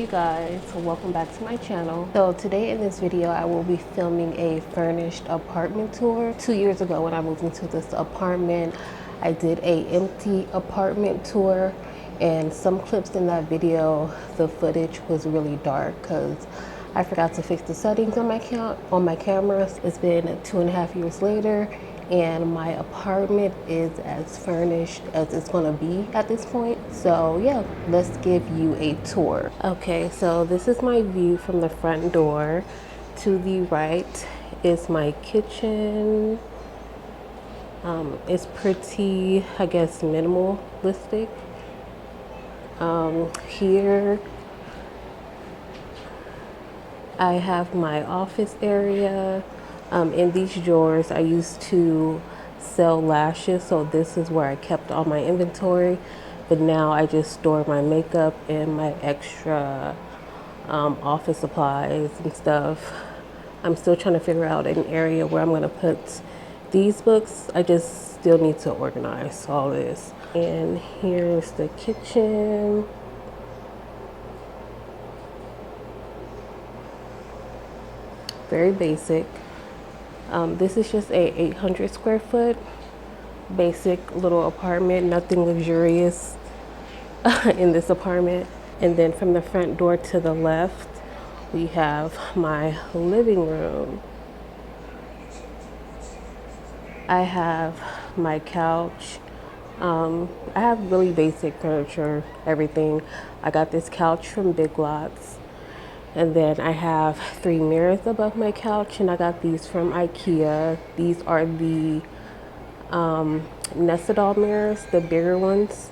you guys, welcome back to my channel. So today in this video I will be filming a furnished apartment tour. 2 years ago when I moved into this apartment, I did a empty apartment tour, and some clips in that video, the footage was really dark because I forgot to fix the settings on my cameras. It's been 2.5 years later, and my apartment is as furnished as it's gonna be at this point. So yeah, let's give you a tour. Okay, so this is my view from the front door. To the right is my kitchen. It's pretty, I guess, minimalistic. Here I have my office area. In these drawers, I used to sell lashes, so this is where I kept all my inventory. But now I just store my makeup and my extra office supplies and stuff. I'm still trying to figure out an area where I'm going to put these books. I just still need to organize all this. And here's the kitchen. Very basic. This is just a 800 square foot basic little apartment, nothing luxurious in this apartment. And then from the front door to the left, we have my living room. I have my couch. I have really basic furniture, everything. I got this couch from Big Lots. And then I have 3 mirrors above my couch, and I got these from IKEA. These are the Nestle mirrors, the bigger ones.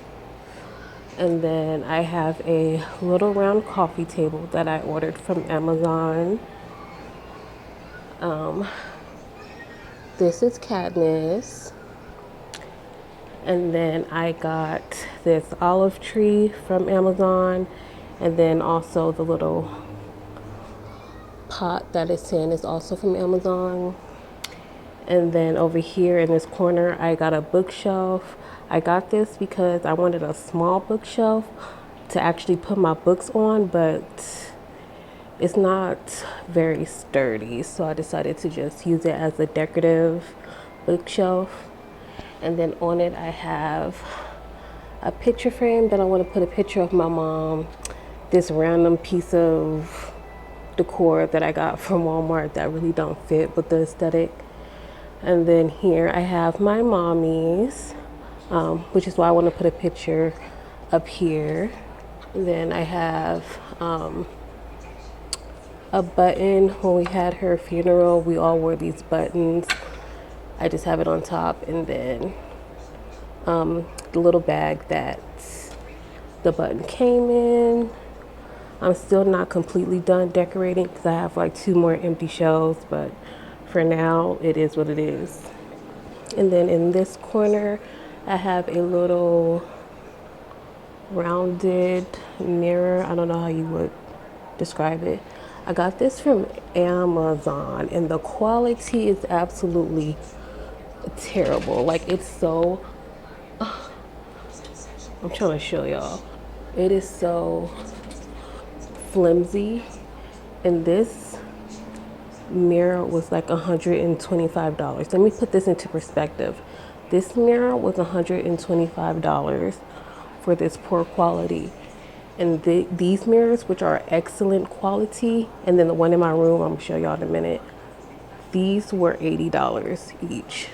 And then I have a little round coffee table that I ordered from Amazon. This is Katniss. And then I got this olive tree from Amazon, and then also the little pot that it's in is also from Amazon. And then over here in this corner, I got a bookshelf. I got this because I wanted a small bookshelf to actually put my books on, but it's not very sturdy, so I decided to just use it as a decorative bookshelf. And then on it I have a picture frame that I want to put a picture of my mom. This random piece of decor that I got from Walmart that really don't fit with the aesthetic. And then here I have my mommy's, which is why I want to put a picture up here. And then I have a button. When we had her funeral, we all wore these buttons. I just have it on top, and then the little bag that the button came in. I'm still not completely done decorating because I have like 2 more empty shelves, but for now it is what it is. And then in this corner I have a little rounded mirror. I don't know how you would describe it. I got this from Amazon, and the quality is absolutely terrible. Like, it's so I'm trying to show y'all. It is so flimsy, and this mirror was like $125. Let me put this into perspective. This mirror was $125 for this poor quality, and these mirrors, which are excellent quality, and then the one in my room, I'm gonna show y'all in a minute, these were $80 each.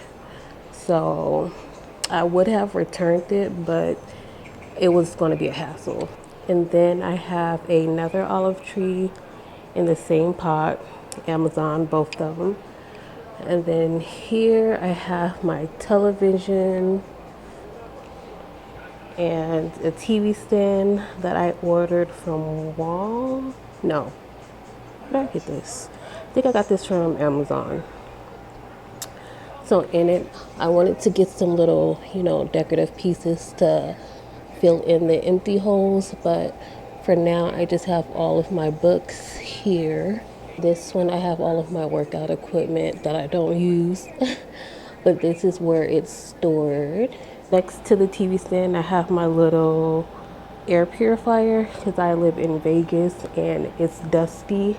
So I would have returned it, but it was going to be a hassle. And then I have another olive tree in the same pot, Amazon, both of them. And then here I have my television and a TV stand that I ordered from Where did I get this? I think I got this from Amazon. So in it, I wanted to get some little, decorative pieces to fill in the empty holes, but for now I just have all of my books here. This one I have all of my workout equipment that I don't use, but this is where it's stored. Next to the TV stand I have my little air purifier because I live in Vegas and it's dusty.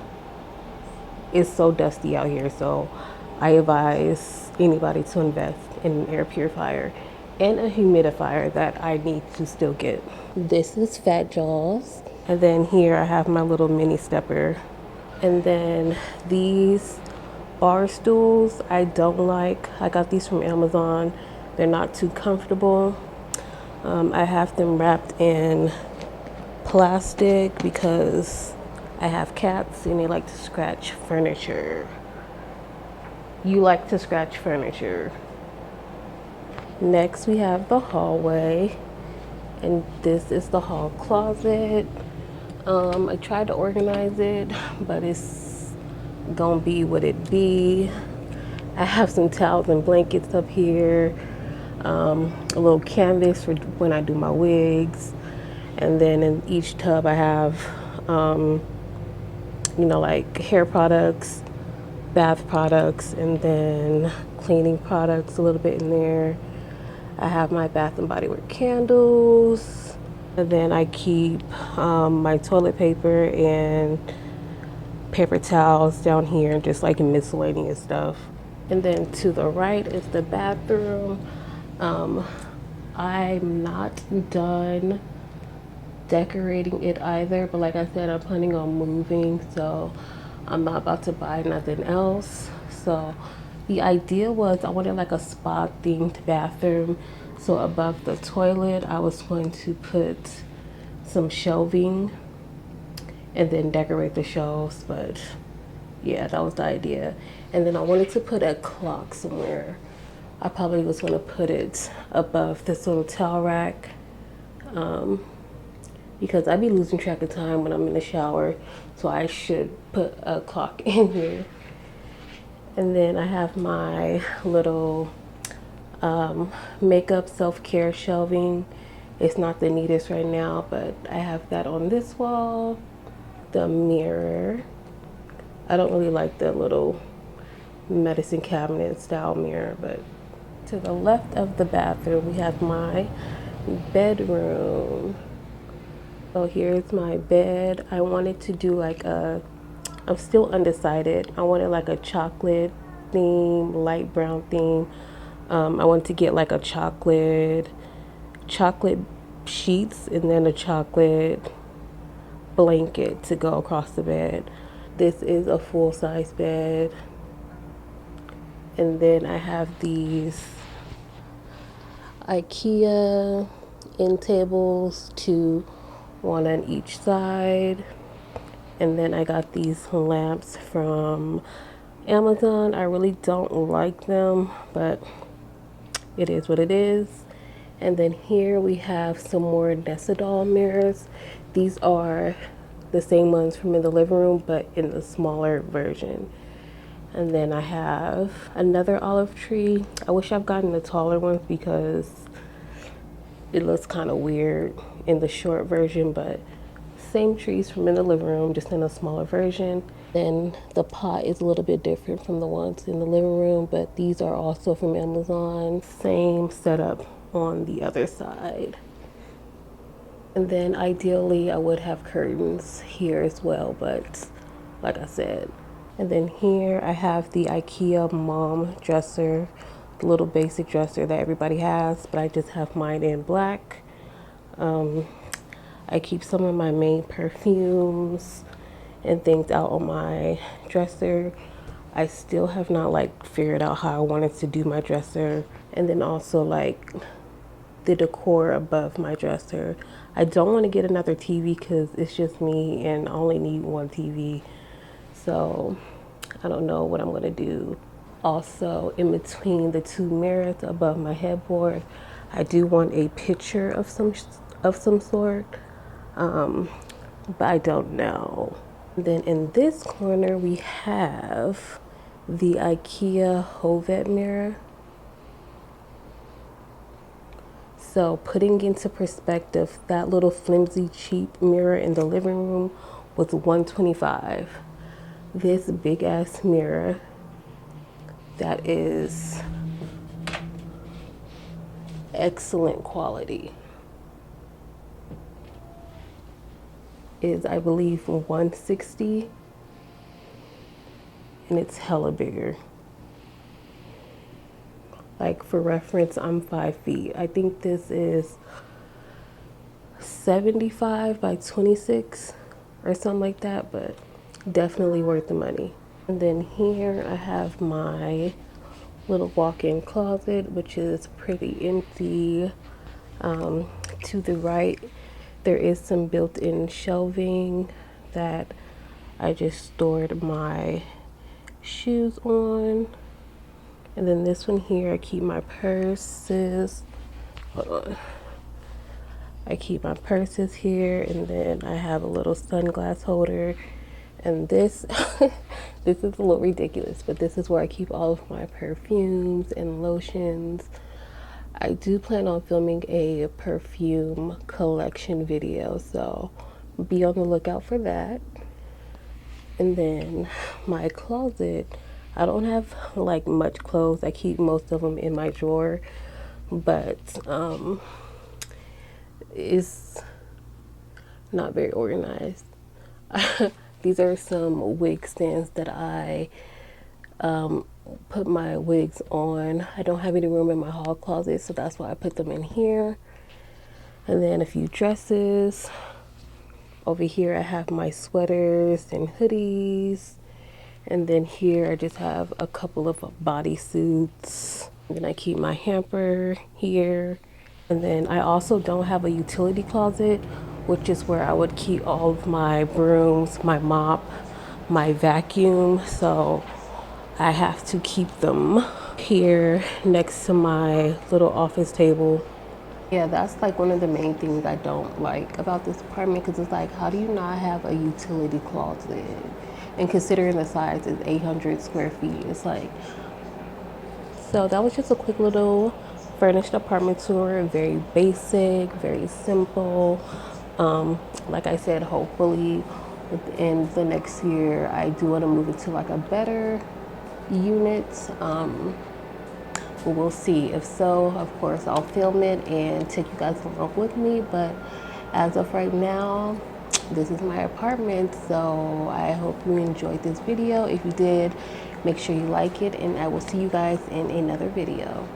It's so dusty out here, so I advise anybody to invest in an air purifier and a humidifier that I need to still get. This is Fat Jaws. And then here I have my little mini stepper. And then these bar stools I don't like. I got these from Amazon. They're not too comfortable. I have them wrapped in plastic because I have cats and they like to scratch furniture. You like to scratch furniture. Next we have the hallway, and this is the hall closet. I tried to organize it, but it's gonna be what it be. I have some towels and blankets up here, a little canvas for when I do my wigs, and then in each tub I have like hair products, bath products, and then cleaning products a little bit in there. I have my Bath and Body Works candles, and then I keep my toilet paper and paper towels down here, just like miscellaneous stuff. And then to the right is the bathroom. I'm not done decorating it either, but like I said, I'm planning on moving, so I'm not about to buy nothing else. So the idea was I wanted like a spa themed bathroom, so above the toilet I was going to put some shelving and then decorate the shelves. But yeah, that was the idea. And then I wanted to put a clock somewhere. I probably was going to put it above this little towel rack, because I be losing track of time when I'm in the shower, so I should put a clock in here. And then I have my little makeup self-care shelving. It's not the neatest right now, but I have that on this wall. The mirror, I don't really like the little medicine cabinet style mirror. But to the left of the bathroom we have my bedroom. So here's my bed. I wanted to do like I'm still undecided. I wanted like a chocolate theme, light brown theme. I wanted to get like a chocolate sheets and then a chocolate blanket to go across the bed. This is a full-size bed. And then I have these IKEA end tables, one on each side. And then I got these lamps from Amazon. I really don't like them, but it is what it is. And then here we have some more Nessadol mirrors. These are the same ones from in the living room, but in the smaller version. And then I have another olive tree. I wish I've gotten the taller ones because it looks kind of weird in the short version, but same trees from in the living room, just in a smaller version. Then the pot is a little bit different from the ones in the living room, but these are also from Amazon. Same setup on the other side. And then ideally I would have curtains here as well, but like I said. And then here I have the IKEA mom dresser, the little basic dresser that everybody has, but I just have mine in black. I keep some of my main perfumes and things out on my dresser. I still have not like figured out how I wanted to do my dresser. And then also like the decor above my dresser. I don't want to get another TV because it's just me and I only need one TV. So I don't know what I'm going to do. Also, in between the two mirrors above my headboard, I do want a picture of some sort, but I don't know. Then in this corner we have the IKEA Hovet mirror. So putting into perspective, that little flimsy cheap mirror in the living room was $125. This big ass mirror that is excellent quality. is, I believe, 160, and it's hella bigger. Like, for reference, I'm 5 feet. I think this is 75 by 26 or something like that, but definitely worth the money. And then here I have my little walk-in closet, which is pretty empty. To the right, there is some built-in shelving that I just stored my shoes on. And then this one here, I keep my purses. Hold on. I keep my purses here, and then I have a little sunglass holder. And this, this is a little ridiculous, but this is where I keep all of my perfumes and lotions. I do plan on filming a perfume collection video, so be on the lookout for that. And then my closet, I don't have like much clothes. I keep most of them in my drawer, but it's not very organized. These are some wig stands that I put my wigs on. I don't have any room in my hall closet, so that's why I put them in here. And then a few dresses. Over here I have my sweaters and hoodies. And then here I just have a couple of bodysuits. And then I keep my hamper here. And then I also don't have a utility closet, which is where I would keep all of my brooms, my mop, my vacuum. So I have to keep them here next to my little office table. Yeah, that's like one of the main things I don't like about this apartment, because it's like, how do you not have a utility closet? And considering the size is 800 square feet, it's like, so that was just a quick little furnished apartment tour. Very basic, very simple. Like I said, hopefully within the next year, I do want to move into like a better unit. We'll see. If so, of course, I'll film it and take you guys along with me. But as of right now, this is my apartment. So I hope you enjoyed this video. If you did, make sure you like it, and I will see you guys in another video.